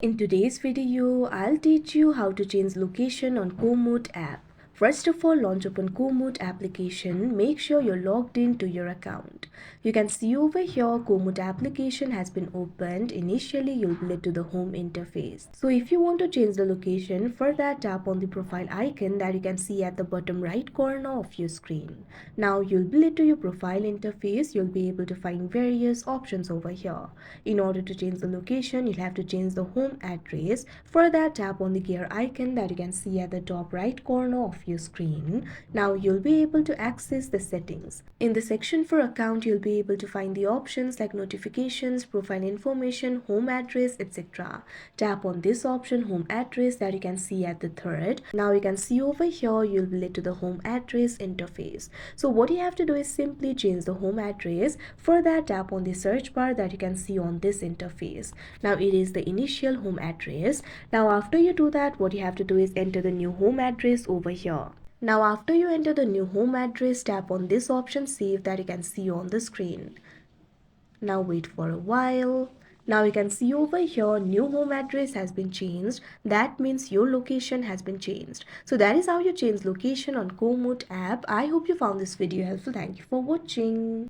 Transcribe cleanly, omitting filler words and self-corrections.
In today's video, I'll teach you how to change location on Komoot app. First of all, launch open Komoot application. Make sure you're logged into your account. You can see over here Komoot application has been opened. Initially, you'll be led to the home interface. So if you want to change the location, for that tap on the profile icon that you can see at the bottom right corner of your screen. Now you'll be led to your profile interface. You'll be able to find various options over here. In order to change the location, you'll have to change the home address. For that, tap on the gear icon that you can see at the top right corner of your screen. Now you'll be able to access the settings. In the section for account, you'll be able to find the options like notifications, profile information, home address, etc. Tap on this option, home address, that you can see at the third. Now you can see over here, you'll be led to the home address interface. So what you have to do is simply change the home address. For that, tap on the search bar that you can see on this interface. Now it is the initial home address. Now after you do that, what you have to do is enter the new home address over here. Now after you enter the new home address, tap on this option save that you can see on the screen. Now wait for a while. Now you can see over here new home address has been changed. That means your location has been changed. So that is how you change location on Komoot app. I hope you found this video helpful. Thank you for watching.